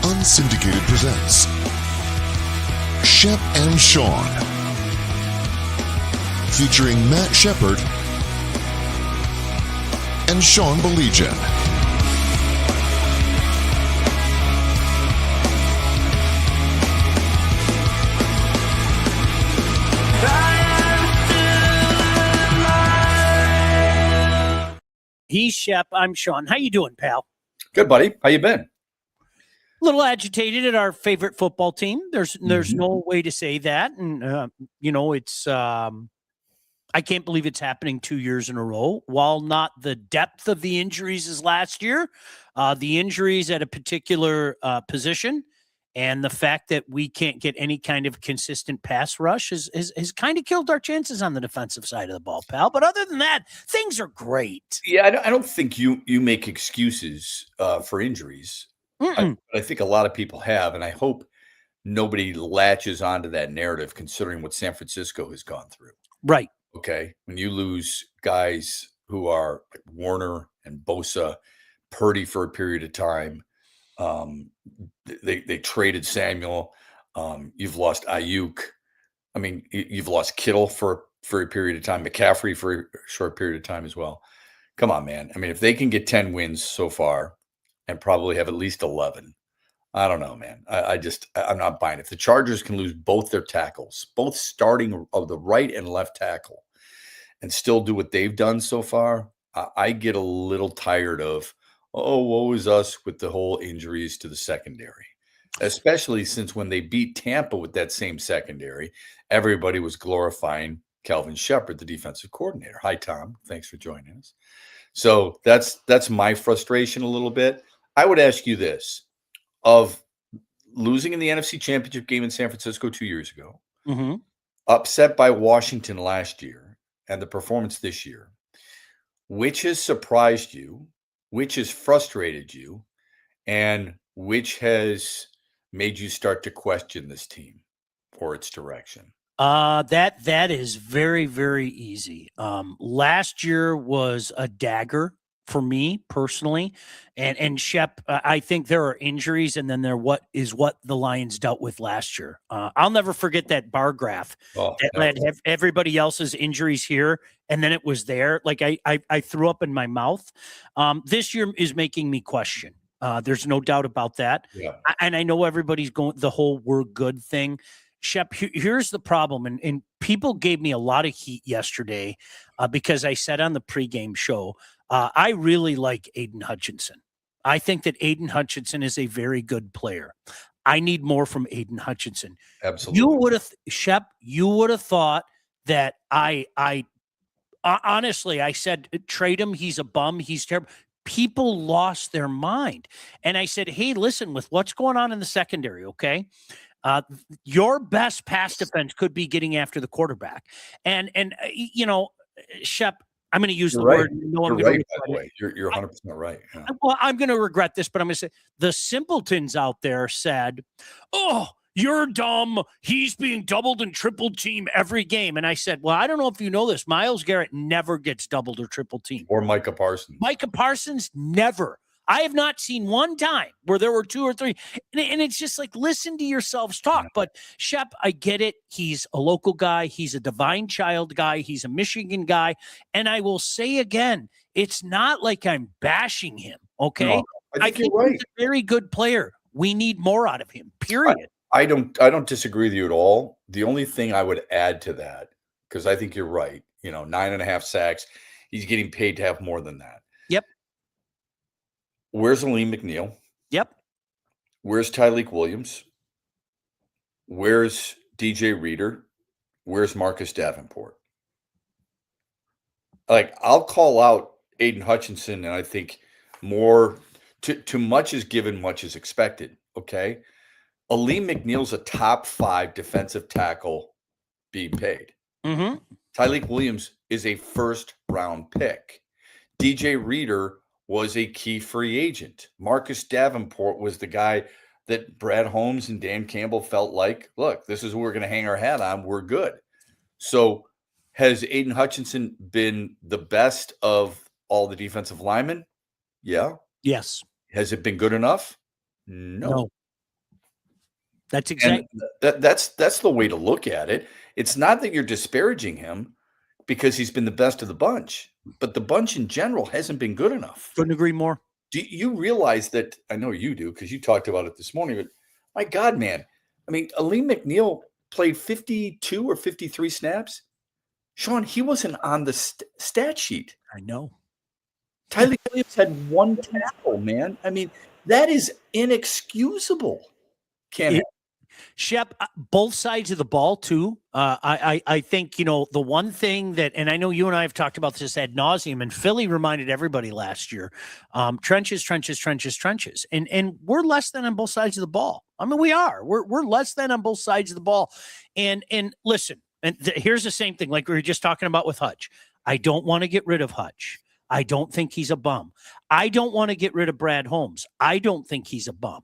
Unsyndicated presents Shep and Sean, featuring Matt Shepard and Sean Baligian. He's Shep. I'm Sean. How you doing, pal? Good, buddy. How you been? A little agitated at our favorite football team. There's no way to say that. And, it's I can't believe it's happening 2 years in a row. While not the depth of the injuries as last year, the injuries at a particular position and the fact that we can't get any kind of consistent pass rush has kind of killed our chances on the defensive side of the ball, pal. But other than that, things are great. Yeah, I don't think you make excuses for injuries. I think a lot of people have, and I hope nobody latches onto that narrative considering what San Francisco has gone through. Right. Okay. When you lose guys who are like Warner and Bosa, Purdy for a period of time, they traded Samuel. You've lost Ayuk. I mean, you've lost Kittle for a period of time, McCaffrey for a short period of time as well. Come on, man. I mean, if they can get 10 wins so far and probably have at least 11, I don't know, man. I'm not buying it. If the Chargers can lose both their tackles, both starting of the right and left tackle, and still do what they've done so far, I get a little tired of, woe is us with the whole injuries to the secondary, especially since when they beat Tampa with that same secondary, everybody was glorifying Calvin Shepard, the defensive coordinator. Hi, Tom. Thanks for joining us. So that's my frustration a little bit. I would ask you this. Of losing in the NFC Championship game in San Francisco 2 years ago, upset by Washington last year, and the performance this year, which has surprised you, which has frustrated you, and which has made you start to question this team or its direction? That is very, very easy. Last year was a dagger for me personally, and Shep, I think there are injuries, and then what the Lions dealt with last year. I'll never forget that bar graph that had everybody else's injuries here, and then it was there. Like I threw up in my mouth. This year is making me question. There's no doubt about that. Yeah. And I know everybody's going the whole "we're good" thing. Shep, here's the problem, and people gave me a lot of heat yesterday because I said on the pregame show, I really like Aiden Hutchinson. I think that Aiden Hutchinson is a very good player. I need more from Aiden Hutchinson. Absolutely. You would have thought that I honestly, I said, trade him. He's a bum. He's terrible. People lost their mind. And I said, hey, listen, with what's going on in the secondary, okay? Your best pass defense could be getting after the quarterback. And Shep, I'm going to use the word. You're right, by the way. You're 100% right. Yeah. Well, I'm going to regret this, but I'm going to say the simpletons out there said, oh, you're dumb. He's being doubled and tripled team every game. And I said, well, I don't know if you know this. Myles Garrett never gets doubled or triple team. Or Micah Parsons. Micah Parsons, never. I have not seen one time where there were two or three. And it's just like, listen to yourselves talk. But Shep, I get it. He's a local guy. He's a Divine Child guy. He's a Michigan guy. And I will say again, it's not like I'm bashing him. Okay. No, I think you're right. He's a very good player. We need more out of him, period. I don't disagree with you at all. The only thing I would add to that, because I think you're right, 9.5 sacks. He's getting paid to have more than that. Yep. Where's Aleem McNeil? Yep. Where's Tyleik Williams? Where's DJ Reader? Where's Marcus Davenport? Like, I'll call out Aiden Hutchinson, and I think more too much is given, much is expected. Okay. Aleem McNeil's a top 5 defensive tackle being paid. Tyleik Williams is a first-round pick. DJ Reader was a key free agent. Marcus Davenport was the guy that Brad Holmes and Dan Campbell felt like, look, this is what we're going to hang our hat on. We're good. So has Aiden Hutchinson been the best of all the defensive linemen? Yeah. Yes. Has it been good enough? No. That's exactly. And that's the way to look at it. It's not that you're disparaging him because he's been the best of the bunch, but the bunch in general hasn't been good enough. Couldn't agree more. Do you realize that? I know you do because you talked about it this morning, but my God, man. I mean, Aleem McNeil played 52 or 53 snaps. Sean, he wasn't on the stat sheet. I know. Tyler Williams had one tackle, man. I mean, that is inexcusable. Shep, both sides of the ball too. I think, the one thing that, and I know you and I have talked about this ad nauseum, and Philly reminded everybody last year, trenches, and we're less than on both sides of the ball. I mean, we are. We're less than on both sides of the ball. And listen, here's the same thing, like we were just talking about with Hutch. I don't want to get rid of Hutch. I don't think he's a bum. I don't want to get rid of Brad Holmes. I don't think he's a bum.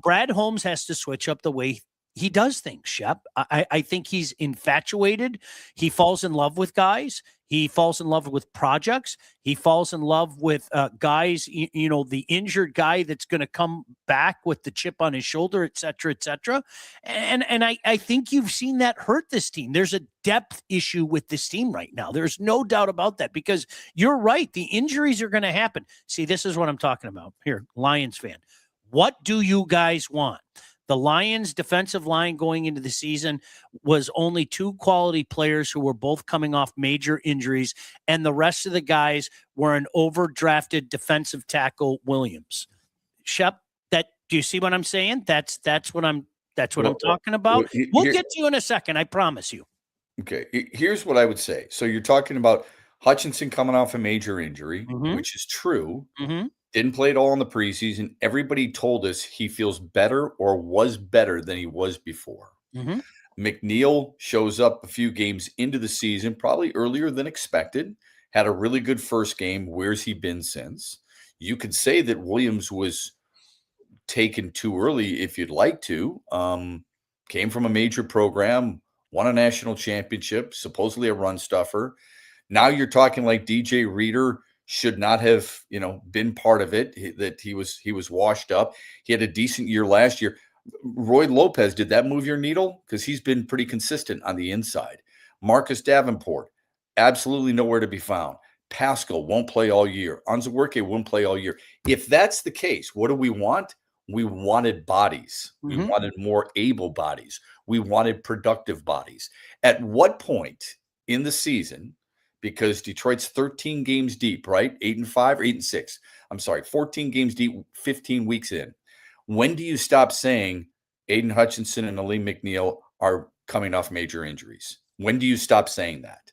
Brad Holmes has to switch up the way he does things, Shep. I think he's infatuated. He falls in love with guys. He falls in love with projects. He falls in love with guys, the injured guy that's going to come back with the chip on his shoulder, et cetera, et cetera. And I think you've seen that hurt this team. There's a depth issue with this team right now. There's no doubt about that, because you're right. The injuries are going to happen. See, this is what I'm talking about here, Lions fan. What do you guys want? The Lions defensive line going into the season was only two quality players who were both coming off major injuries, and the rest of the guys were an overdrafted defensive tackle Williams. Shep, do you see what I'm saying? That's what I'm talking about. We'll get to you in a second, I promise you. Okay, here's what I would say. So you're talking about Hutchinson coming off a major injury, which is true. Mm-hmm. Didn't play at all in the preseason. Everybody told us he feels better or was better than he was before. Mm-hmm. McNeil shows up a few games into the season, probably earlier than expected, had a really good first game. Where's he been since? You could say that Williams was taken too early if you'd like to. Came from a major program, won a national championship, supposedly a run stuffer. Now you're talking like DJ Reader should not have, been part of it, that he was washed up. He had a decent year last year. Roy Lopez, did that move your needle? Because he's been pretty consistent on the inside. Marcus Davenport, absolutely nowhere to be found. Pascal won't play all year. Onzuwerke won't play all year. If that's the case, what do we want? We wanted bodies. Mm-hmm. We wanted more able bodies. We wanted productive bodies. At what point in the season, because Detroit's 13 games deep, right? 8-5 or 8-6. I'm sorry, 14 games deep, 15 weeks in. When do you stop saying Aiden Hutchinson and Aleem McNeil are coming off major injuries? When do you stop saying that?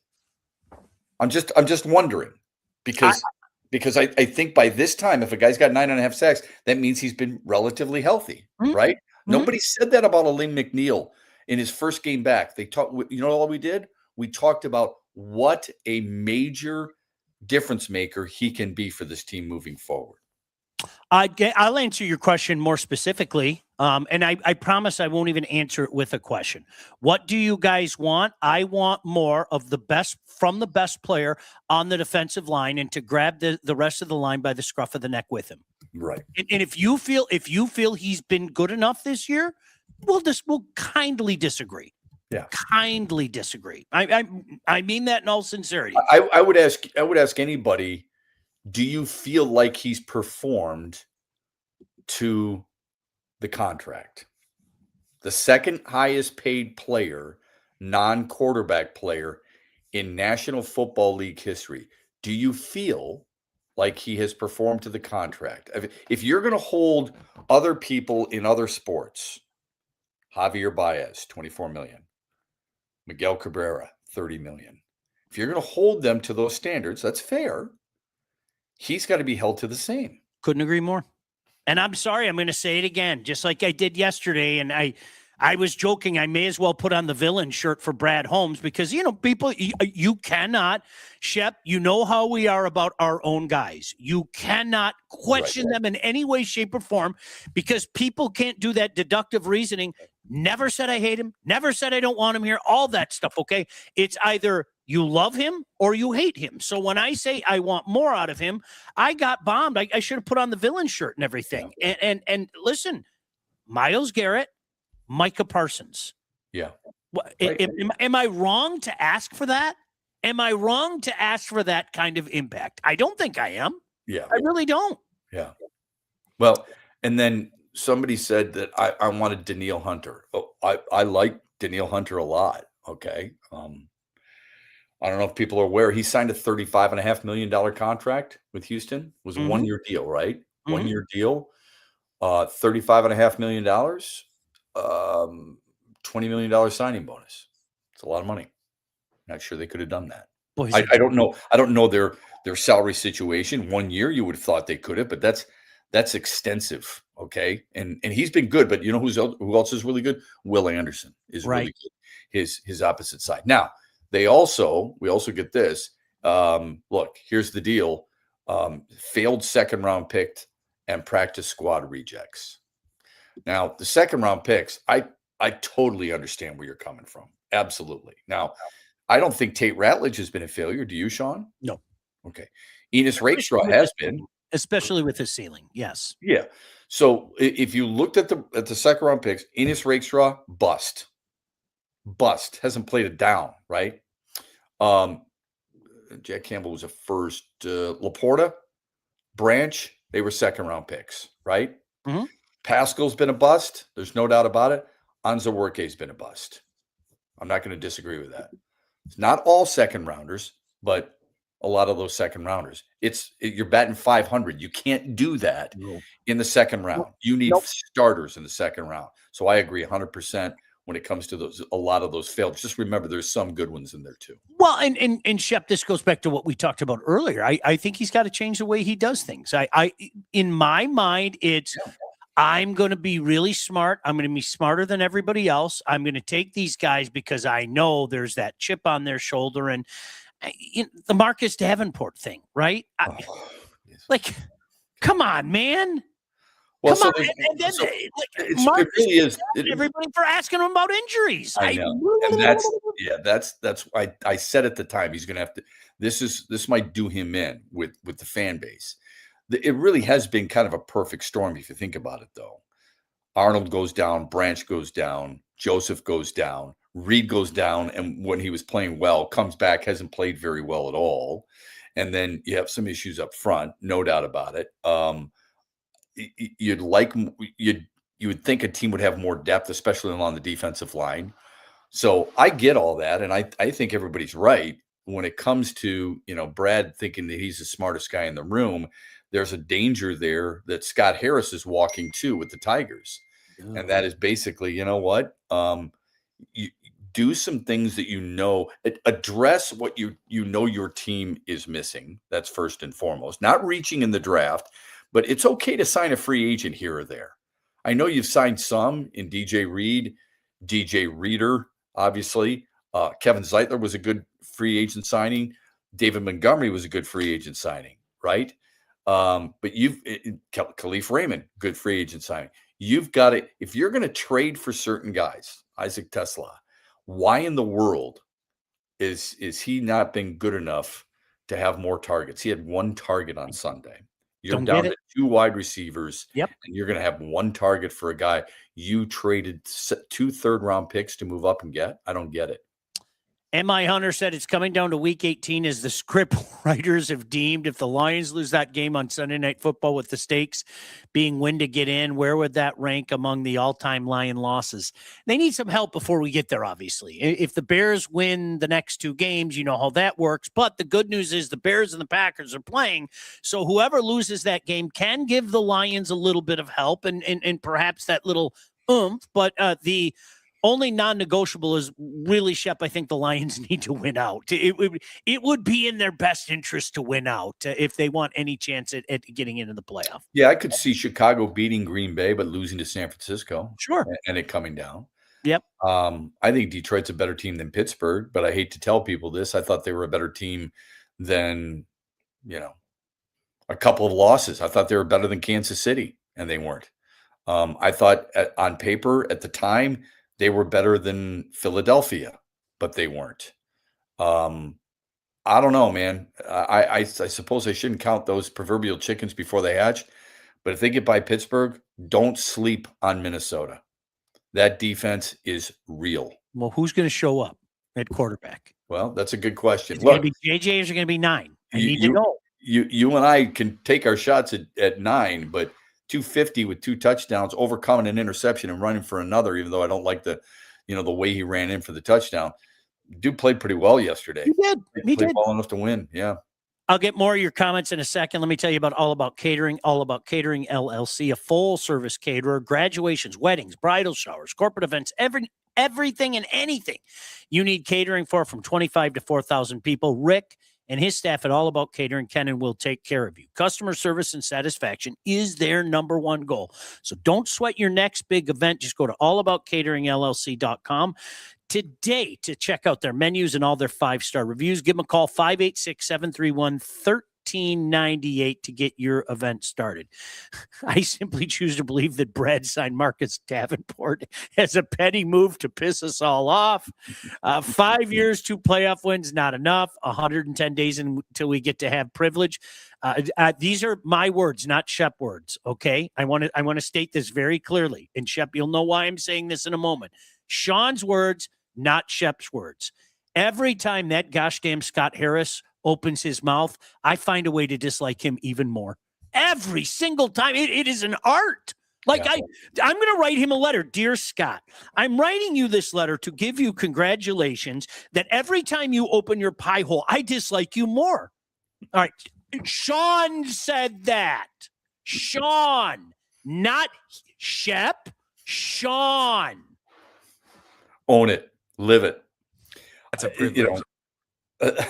I'm just wondering, because I think by this time, if a guy's got 9.5 sacks, that means he's been relatively healthy, right? Mm-hmm. Nobody said that about Aleem McNeil in his first game back. They talked. All we did? We talked about what a major difference maker he can be for this team moving forward. I'll answer your question more specifically. And I promise I won't even answer it with a question. What do you guys want? I want more of the best from the best player on the defensive line, and to grab the rest of the line by the scruff of the neck with him. Right. And if you feel he's been good enough this year, we'll kindly disagree. Yeah. Kindly disagree. I mean that in all sincerity. I would ask anybody, do you feel like he's performed to the contract? The second highest paid player, non-quarterback player in National Football League history. Do you feel like he has performed to the contract? If you're going to hold other people in other sports, Javier Baez, $24 million. Miguel Cabrera, $30 million. If you're going to hold them to those standards, that's fair. He's got to be held to the same. Couldn't agree more. And I'm sorry, I'm going to say it again, just like I did yesterday. And I was joking. I may as well put on the villain shirt for Brad Holmes because, people, you cannot, Shep, you know how we are about our own guys. You cannot question them in any way, shape, or form because people can't do that deductive reasoning. Never said I hate him. Never said I don't want him here. All that stuff, okay? It's either you love him or you hate him. So when I say I want more out of him, I got bombed. I should have put on the villain shirt and everything. And listen, Myles Garrett, Micah Parsons. Yeah. Am I wrong to ask for that? Am I wrong to ask for that kind of impact? I don't think I am. Yeah. I really don't. Yeah. Well, and then somebody said that I wanted Danielle Hunter. Oh, I like Danielle Hunter a lot. Okay. I don't know if people are aware. He signed a $35.5 million contract with Houston. It was a 1-year deal, right? 1-year deal. $35.5 million. $20 million signing bonus. It's a lot of money. Not sure they could have done that. Boy, I don't know. I don't know their salary situation. 1 year, you would have thought they could have, but that's extensive. Okay, and he's been good, but you know who else is really good? Will Anderson is really good. His opposite side. Now we also get this. Look, here's the deal. Failed second round pick and practice squad rejects. Now, the second round picks, I totally understand where you're coming from. Absolutely. Now, I don't think Tate Ratledge has been a failure. Do you, Sean? No. Okay. Enos Rakestraw has been. Especially with his ceiling. Yes. Yeah. So if you looked at the second round picks, Enos Rakestraw, bust. Hasn't played it down, right? Jack Campbell was a first. Laporta, Branch, they were second round picks, right? Mm-hmm. Pascal's been a bust. There's no doubt about it. Anzaworke's been a bust. I'm not going to disagree with that. It's not all second rounders, but a lot of those second rounders. You're batting 500. You can't do that in the second round. You need starters in the second round. So I agree 100% when it comes to a lot of those failed. Just remember, there's some good ones in there too. Well, and Shep, this goes back to what we talked about earlier. I think he's got to change the way he does things. In my mind, it's. Yeah. I'm going to be really smart. I'm going to be smarter than everybody else. I'm going to take these guys because I know there's that chip on their shoulder and the Marcus Davenport thing, right? Come on, man. Well, come on. And then Marcus, it really is everybody for asking him about injuries. I know. And that's why I said at the time he's going to have to. This might do him in with the fan base. It really has been kind of a perfect storm if you think about it, though. Arnold goes down, Branch goes down, Joseph goes down, Reed goes down, and when he was playing well, comes back, hasn't played very well at all. And then you have some issues up front, no doubt about it. You would think a team would have more depth, especially along the defensive line. So I get all that, and I think everybody's right when it comes to Brad thinking that he's the smartest guy in the room. There's a danger there that Scott Harris is walking to with the Tigers. Yeah. And that is basically, you know what? You do some things that address what your team is missing. That's first and foremost. Not reaching in the draft, but it's okay to sign a free agent here or there. I know you've signed some in DJ Reed, DJ Reader, obviously. Kevin Zeitler was a good free agent signing. David Montgomery was a good free agent signing, right? But Khalif Raymond, good free agent signing. You've got to, if you're going to trade for certain guys, Isaac Tesla, why in the world is he not been good enough to have more targets? He had one target on Sunday. You're down to 2 wide receivers, and you're going to have one target for a guy you traded 2 third-round picks to move up and get? I don't get it. M.I. Hunter said it's coming down to week 18 as the script writers have deemed. If the Lions lose that game on Sunday Night Football with the stakes being when to get in, where would that rank among the all-time Lion losses? They need some help before we get there, obviously. If the Bears win the next 2 games, you know how that works. But the good news is the Bears and the Packers are playing. So whoever loses that game can give the Lions a little bit of help and perhaps that little oomph. But the only non-negotiable is really, Shep, I think the Lions need to win out. It would be in their best interest to win out if they want any chance at getting into the playoff. Yeah, I could see Chicago beating Green Bay but losing to San Francisco. Sure. And it coming down. Yep. I think Detroit's a better team than Pittsburgh, but I hate to tell people this. I thought they were a better team than, a couple of losses. I thought they were better than Kansas City, and they weren't. I thought on paper at the time they were better than Philadelphia, but they weren't. I don't know, man. I suppose I shouldn't count those proverbial chickens before they hatch, but if they get by Pittsburgh, don't sleep on Minnesota. That defense is real. Well, who's going to show up at quarterback? Well, that's a good question. Is it going to be JJ or is it going to be 9? I need to know. You and I can take our shots at 9, but 250 with 2 touchdowns, overcoming an interception and running for another, even though I don't like the way he ran in for the touchdown. Dude played pretty well yesterday. He did. He played well enough to win. Yeah. I'll get more of your comments in a second. Let me tell you about All About Catering. All About Catering LLC, a full-service caterer, graduations, weddings, bridal showers, corporate events, everything and anything you need catering for, from 25 to 4,000 people. Rick and his staff at All About Catering can and will take care of you. Customer service and satisfaction is their number one goal. So don't sweat your next big event. Just go to allaboutcateringllc.com today to check out their menus and all their 5-star reviews. Give them a call, 586-731-1398 to get your event started. I simply choose to believe that Brad signed Marcus Davenport as a petty move to piss us all off. 5 years, 2 playoff wins, not enough. 110 days until we get to have privilege. These are my words, not Shep words. Okay. I want to state this very clearly. And Shep, you'll know why I'm saying this in a moment. Sean's words, not Shep's words. Every time that gosh damn Scott Harris opens his mouth, I find a way to dislike him even more. Every single time. It is an art. I'm going to write him a letter. Dear Scott, I'm writing you this letter to give you congratulations that every time you open your pie hole, I dislike you more. All right. Sean said that. Sean, not Shep. Sean. Own it. Live it. That's a privilege. I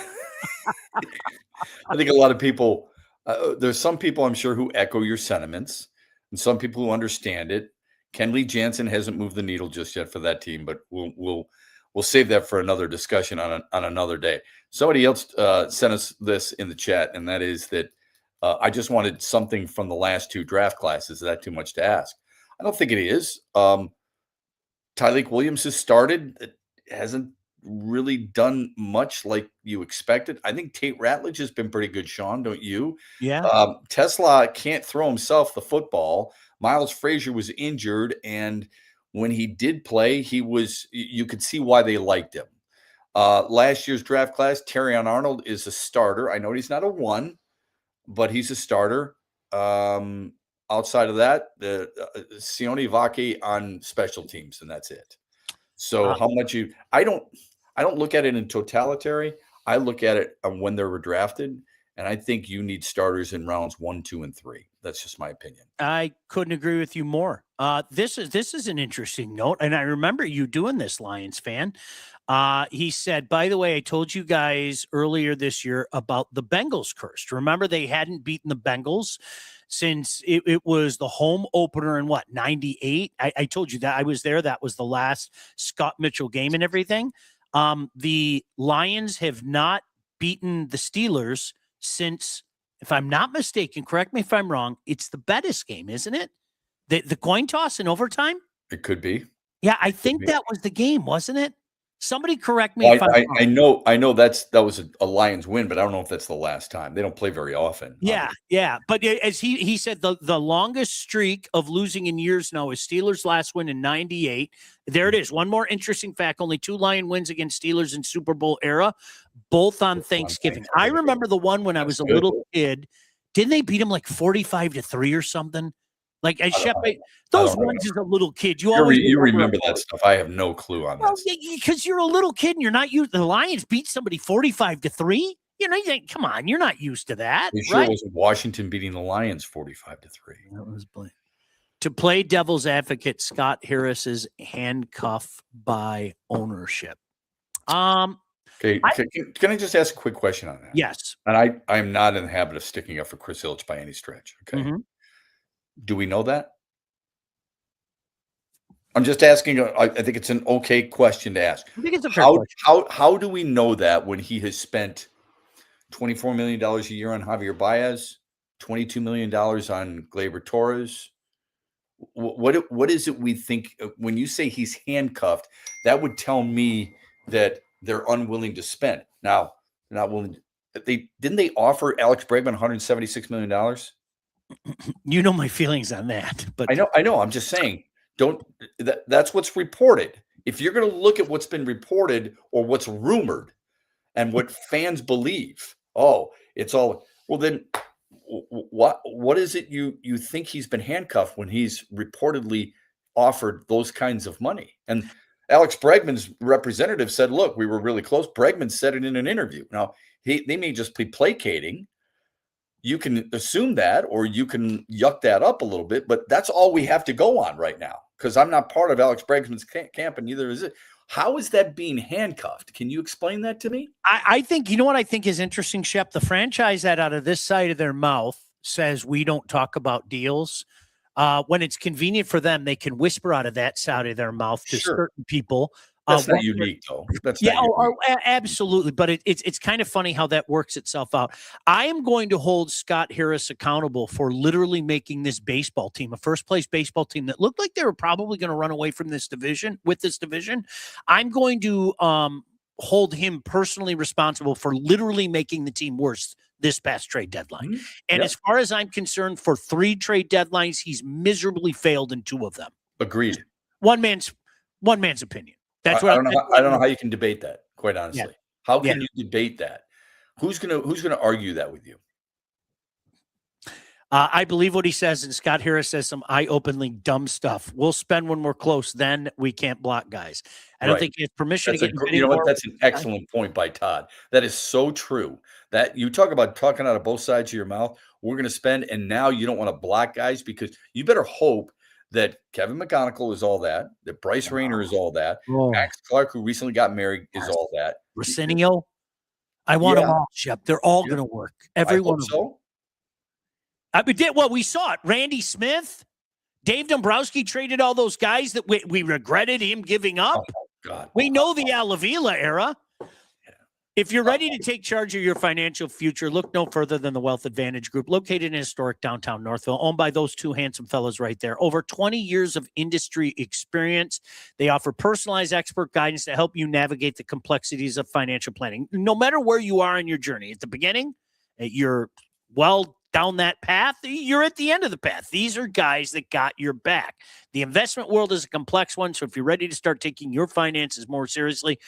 think a lot of people, there's some people I'm sure who echo your sentiments, and some people who understand it. Kenley Jansen hasn't moved the needle just yet for that team, but we'll save that for another discussion on another day. Somebody else sent us this in the chat, and that is that I just wanted something from the last 2 draft classes. Is that too much to ask? I don't think it is. Tyleik Williams has started. It hasn't really done much like you expected. I think Tate Ratledge has been pretty good, Sean, don't you? Yeah. Tesla can't throw himself the football. Miles Frazier was injured, and when he did play, you could see why they liked him. Last year's draft class, Terrion Arnold is a starter. I know he's not a 1, but he's a starter. Outside of that, Sione Vake on special teams, and that's it. So how much I don't look at it in totality. I look at it on when they were drafted, and I think you need starters in rounds 1, 2, and 3. That's just my opinion. I couldn't agree with you more. This is an interesting note, and I remember you doing this, Lions fan. He said, by the way, I told you guys earlier this year about the Bengals curse. Remember, they hadn't beaten the Bengals since it was the home opener in 98. I told you that I was there. That was the last Scott Mitchell game and everything. The Lions have not beaten the Steelers since, if I'm not mistaken, correct me if I'm wrong, it's the Bettis game, isn't it? The coin toss in overtime? It could be. Yeah, I think that was the game, wasn't it? Somebody correct me if I'm wrong. I know that was a Lions win, but I don't know if that's the last time. They don't play very often. Yeah, yeah. But as he said, the longest streak of losing in years now is Steelers' last win in 98. There it is. One more interesting fact. Only 2 Lion wins against Steelers in Super Bowl era, both on Thanksgiving. I remember the one when I was a little kid. Didn't they beat him like 45-3 or something? Like as Shep, those ones as a little kid, you remember that stuff. I have no clue on this. Because you're a little kid and you're not used. The Lions beat somebody 45-3. You think, come on, you're not used to that. You sure it was Washington beating the Lions 45-3. That was blank. To play devil's advocate, Scott Harris is handcuffed by ownership. Okay, can I just ask a quick question on that? Yes. And I'm not in the habit of sticking up for Chris Ilitch by any stretch. Okay. Mm-hmm. Do we know that? I'm just asking. I think it's an okay question to ask. I think it's a fair question. How do we know that when he has spent $24 million a year on Javier Baez, $22 million on Gleyber Torres? What is it we think when you say he's handcuffed? That would tell me that they're unwilling to spend. Now, they're not willing. Didn't they offer Alex Bregman $176 million? You know my feelings on that, but I know. I'm just saying. That's what's reported. If you're going to look at what's been reported or what's rumored and what fans believe, it's all well. Then what is it you think he's been handcuffed when he's reportedly offered those kinds of money? And Alex Bregman's representative said, "Look, we were really close." Bregman said it in an interview. Now they may just be placating. You can assume that, or you can yuck that up a little bit, but that's all we have to go on right now because I'm not part of Alex Bregman's camp, and neither is it. How is that being handcuffed? Can you explain that to me? I think, you know what I think is interesting, Shep? The franchise that out of this side of their mouth says we don't talk about deals. When it's convenient for them, they can whisper out of that side of their mouth to certain people. That's not unique, though. That's absolutely. But it's kind of funny how that works itself out. I am going to hold Scott Harris accountable for literally making this baseball team a first-place baseball team that looked like they were probably going to run away from this division. With this division, I'm going to hold him personally responsible for literally making the team worse this past trade deadline. Mm-hmm. And as far as I'm concerned, for 3 trade deadlines, he's miserably failed in 2 of them. Agreed. One man's opinion. That's what I don't know how you can debate that, quite honestly. Yeah. How can you debate that? Who's gonna argue that with you? I believe what he says, and Scott Harris says some eye-openingly dumb stuff. We'll spend when we're close, then we can't block guys. I don't think he has permission to get. You know what? That's an excellent point by Todd. That is so true. That you talk about talking out of both sides of your mouth. We're going to spend, and now you don't want to block guys because you better hope that Kevin McConnell is all that Bryce Rayner is all that, Max Clark, who recently got married, is all that. Rosinio, I want them all, Shep. They're all going to work. Every one of them. We saw it. Randy Smith, Dave Dombrowski traded all those guys that we regretted him giving up. Oh, God. We know the Al Avila era. If you're ready to take charge of your financial future, look no further than the Wealth Advantage Group, located in historic downtown Northville, owned by those 2 handsome fellows right there. Over 20 years of industry experience. They offer personalized expert guidance to help you navigate the complexities of financial planning. No matter where you are in your journey, at the beginning, you're well down that path, you're at the end of the path. These are guys that got your back. The investment world is a complex one, so if you're ready to start taking your finances more seriously,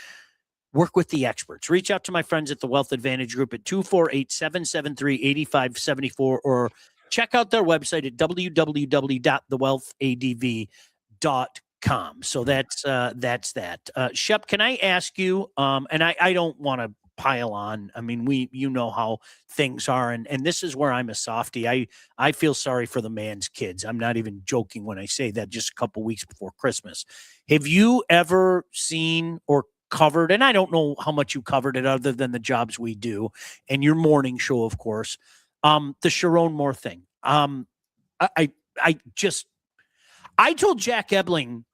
work with the experts. Reach out to my friends at the Wealth Advantage Group at 248-773-8574 or check out their website at www.thewealthadv.com. So that's that. Shep, can I ask you, and I don't want to pile on. I mean, you know how things are, and this is where I'm a softie. I feel sorry for the man's kids. I'm not even joking when I say that. Just a couple weeks before Christmas. Have you ever seen or covered, and I don't know how much you covered it other than the jobs we do and your morning show, of course, the Sharon Moore thing. I told Jack Ebling,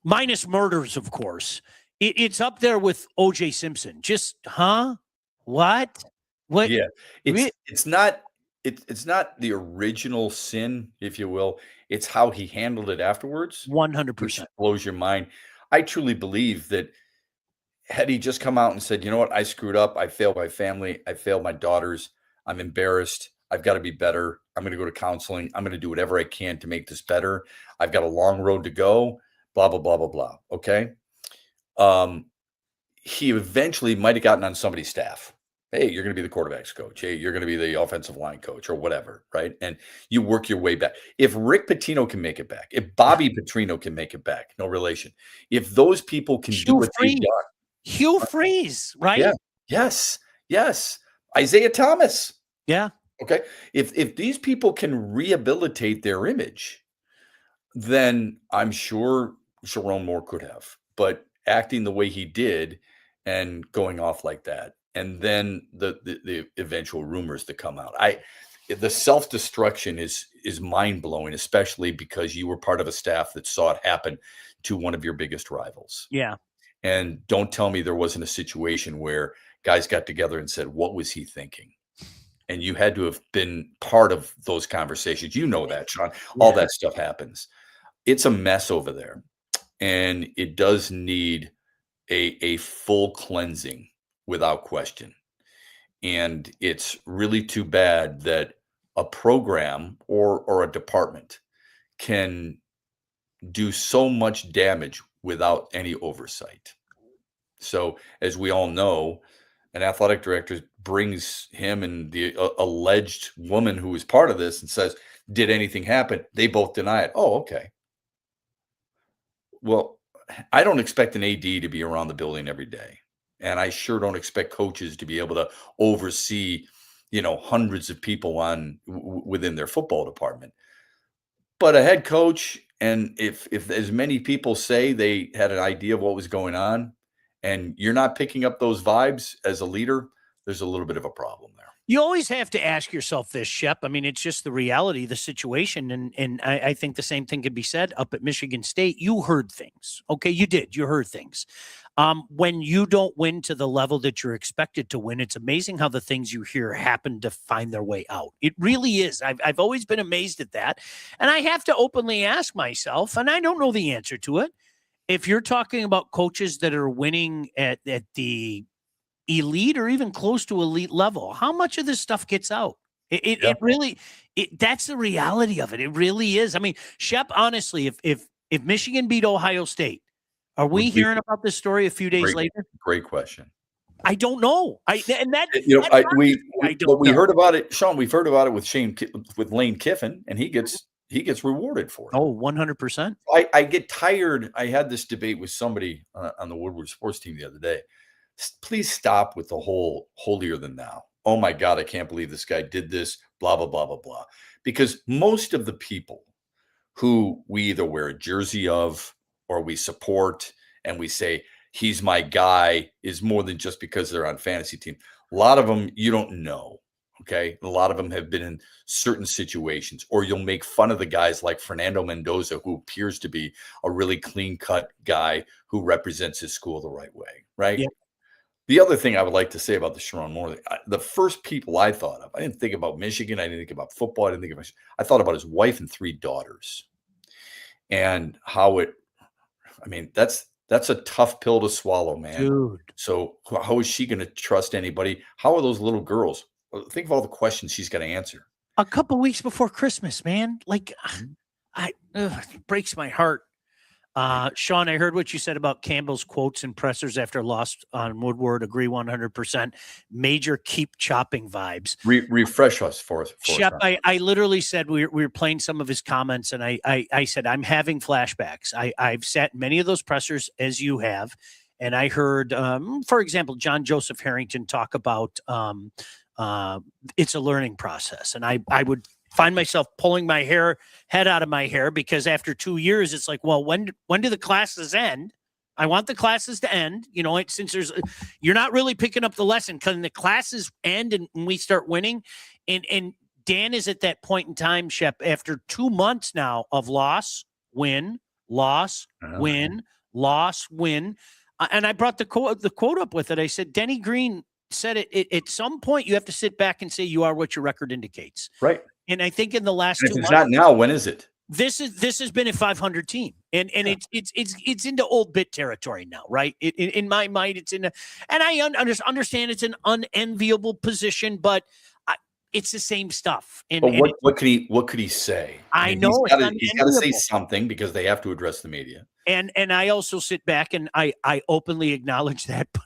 minus murders, of course, it's up there with O.J. Simpson. Just, what? Yeah, it's not the original sin, if you will. It's how he handled it afterwards. 100% blows your mind. I truly believe that had he just come out and said, you know what, I screwed up. I failed my family. I failed my daughters. I'm embarrassed. I've got to be better. I'm going to go to counseling. I'm going to do whatever I can to make this better. I've got a long road to go, blah, blah, blah, blah, blah. Okay. He eventually might have gotten on somebody's staff. Hey, you're going to be the quarterback's coach. Hey, you're going to be the offensive line coach or whatever. Right. And you work your way back. If Rick Pitino can make it back, if Bobby Petrino can make it back, no relation. If those people can do what they've done. Hugh Freeze, right? Yeah. Yes. Isaiah Thomas. Yeah. Okay. If these people can rehabilitate their image, then I'm sure Sharon Moore could have. But acting the way he did and going off like that, and then the eventual rumors that come out, the self-destruction is mind-blowing, especially because you were part of a staff that saw it happen to one of your biggest rivals. Yeah. And don't tell me there wasn't a situation where guys got together and said, what was he thinking? And you had to have been part of those conversations. You know that, Sean. All that stuff happens. It's a mess over there. And it does need a full cleansing without question. And it's really too bad that a program or a department can do so much damage without any oversight. So, as we all know, an athletic director brings him and the alleged woman who was part of this and says, did anything happen? They both deny it. Oh, okay. Well, I don't expect an AD to be around the building every day. And I sure don't expect coaches to be able to oversee, hundreds of people within their football department. But a head coach, and if as many people say they had an idea of what was going on, and you're not picking up those vibes as a leader, there's a little bit of a problem there. You always have to ask yourself this, Shep. I mean, it's just the reality, the situation. And I think the same thing could be said up at Michigan State. You heard things. Okay, you did. You heard things. When you don't win to the level that you're expected to win, it's amazing how the things you hear happen to find their way out. It really is. I've always been amazed at that. And I have to openly ask myself, and I don't know the answer to it, if you're talking about coaches that are winning at the elite or even close to elite level, how much of this stuff gets out? It really, that's the reality of it. It really is. I mean, Shep, honestly, if Michigan beat Ohio State, are we hearing about this story a few days later? Great question. I don't know. We heard about it, Sean. We've heard about it with Lane Kiffin, and he gets rewarded for it. Oh, 100%. I get tired. I had this debate with somebody on the Woodward sports team the other day. Please stop with the whole holier than thou. Oh my God, I can't believe this guy did this, blah, blah, blah, blah, blah. Because most of the people who we either wear a jersey of or we support and we say, he's my guy, is more than just because they're on fantasy team. A lot of them you don't know. Okay. A lot of them have been in certain situations, or you'll make fun of the guys like Fernando Mendoza, who appears to be a really clean cut guy who represents his school the right way. Right. Yeah. The other thing I would like to say about the Sherrone Moore, the first people I thought of, I didn't think about Michigan. I didn't think about football. I thought about his wife and 3 daughters and how that's a tough pill to swallow, man. Dude. So how is she going to trust anybody? How are those little girls? Think of all the questions she's got to answer. A couple weeks before Christmas, man. Like, it breaks my heart. Sean, I heard what you said about Campbell's quotes and pressers after loss on Woodward. Agree 100%. Major keep chopping vibes. Refresh us for us. Shep, I literally said we were playing some of his comments, and I said I'm having flashbacks. I've sat in many of those pressers as you have, and I heard, for example, John Joseph Harrington talk about it's a learning process, and I would find myself pulling my head out of my hair, because after 2 years, it's like, well, when do the classes end? I want the classes to end. Since you're not really picking up the lesson, because the classes end and we start winning. And Dan is at that point in time, Shep, after 2 months now of loss, win, loss, win, loss, win. And I brought the quote up with it. I said, Denny Green said it at some point you have to sit back and say you are what your record indicates. Right. And I think in the last 2 months, months, not now, when is it? This has been a 500 team, and it's into old bit territory now, right? In my mind, it's and I understand it's an unenviable position, but it's the same stuff. And what could he say? I know he's got to say something, because they have to address the media. And I also sit back and I openly acknowledge that, but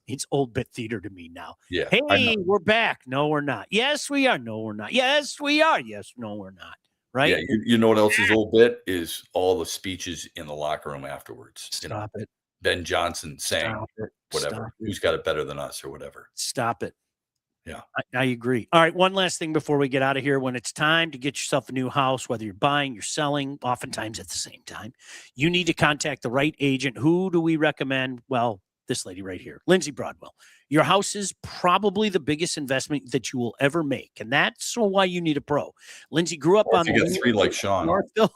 it's old bit theater to me now. Yeah. Hey, we're back. No, we're not. Yes, we are. No, we're not. Yes, we are. Yes, no, we're not. Right. Yeah. You know what else is old bit is all the speeches in the locker room afterwards. Stop it. Ben Johnson saying whatever. Who's got it better than us or whatever. Stop it. Yeah, I agree. All right. One last thing before we get out of here. When it's time to get yourself a new house, whether you're buying, you're selling, oftentimes at the same time, you need to contact the right agent. Who do we recommend? Well, this lady right here, Lindsay Broadwell. Your house is probably the biggest investment that you will ever make, and that's why you need a pro. Lindsay grew up on you got three like Sean. Northville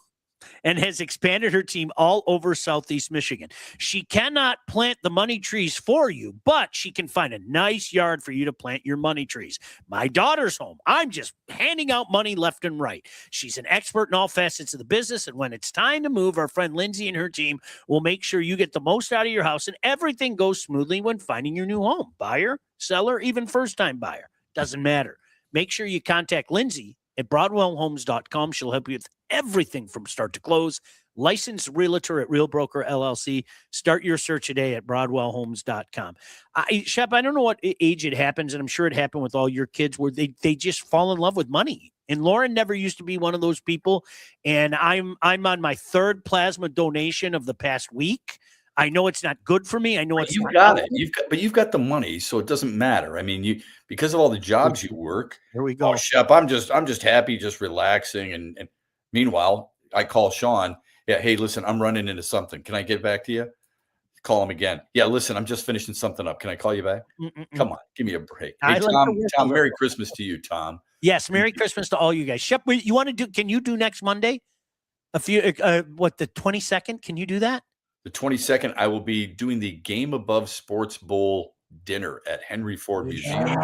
and has expanded her team all over Southeast Michigan. She cannot plant the money trees for you, but she can find a nice yard for you to plant your money trees. My daughter's home. I'm just handing out money left and right. She's an expert in all facets of the business, and when it's time to move, our friend Lindsay and her team will make sure you get the most out of your house and everything goes smoothly when finding your new home. Buyer, seller, even first-time buyer. Doesn't matter. Make sure you contact Lindsay at BroadwellHomes.com. She'll help you with everything from start to close. Licensed realtor at Real Broker LLC. Start your search today at BroadwellHomes.com. Shep, I don't know what age it happens, and I'm sure it happened with all your kids, where they just fall in love with money. And Lauren never used to be one of those people. And I'm on my third plasma donation of the past week. I know it's not good for me. I know it's you got it. You've got the money, so it doesn't matter. I mean, because of all the jobs you work. Here we go. Oh, Shep, I'm just happy, just relaxing. And meanwhile, I call Sean. Yeah, hey, listen, I'm running into something. Can I get back to you? Call him again. Yeah, listen, I'm just finishing something up. Can I call you back? Come on, give me a break. Hey, Tom, Merry Christmas to you, Tom. Yes, Merry Christmas to all you guys. Shep, you want to do? Can you do next Monday? The 22nd? Can you do that? The 22nd, I will be doing the Game Above Sports Bowl dinner at Henry Ford Museum.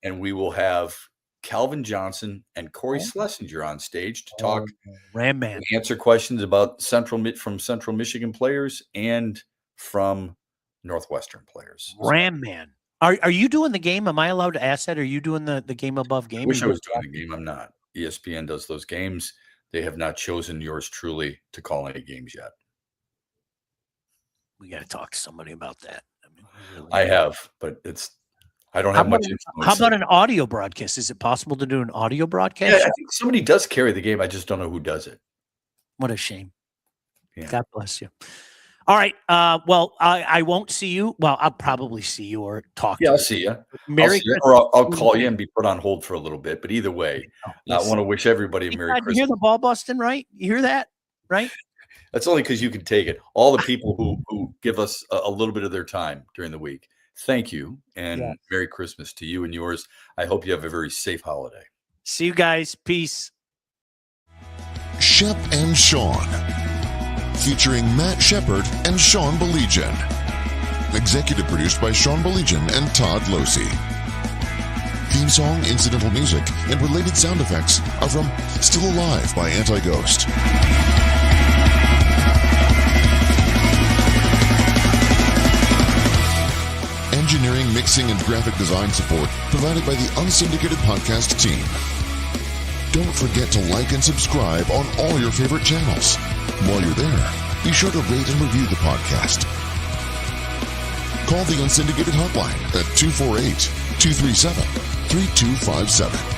And we will have Calvin Johnson and Corey Schlesinger on stage to talk, Ram Man, answer questions about from Central Michigan players and from Northwestern players. Ram Man. Are you doing the game? Am I allowed to ask that? Are you doing the Game Above game? I wish I was doing the game. I'm not. ESPN does those games. They have not chosen yours truly to call any games yet. We got to talk to somebody about that. I mean, really I have, but I don't have much influence. How about an audio broadcast? Is it possible to do an audio broadcast? Yeah, I think somebody does carry the game. I just don't know who does it. What a shame. Yeah. God bless you. All right. Well, I won't see you. Well, I'll probably see you or talk. Yeah, I'll see you. I'll call you and be put on hold for a little bit. But either way, I want to wish everybody a Merry Christmas. You hear the ball busting, right? You hear that, right? That's only because you can take it. All the people who give us a little bit of their time during the week. Thank you. And Merry Christmas to you and yours. I hope you have a very safe holiday. See you guys. Peace. Shep and Sean, featuring Matt Shepard and Sean Baligian. Executive produced by Sean Baligian and Todd Losey. Theme song, incidental music, and related sound effects are from Still Alive by Anti-Ghost. Engineering, mixing, and graphic design support provided by the Unsyndicated Podcast team. Don't forget to like and subscribe on all your favorite channels. While you're there, be sure to rate and review the podcast. Call the Unsyndicated hotline at 248-237-3257.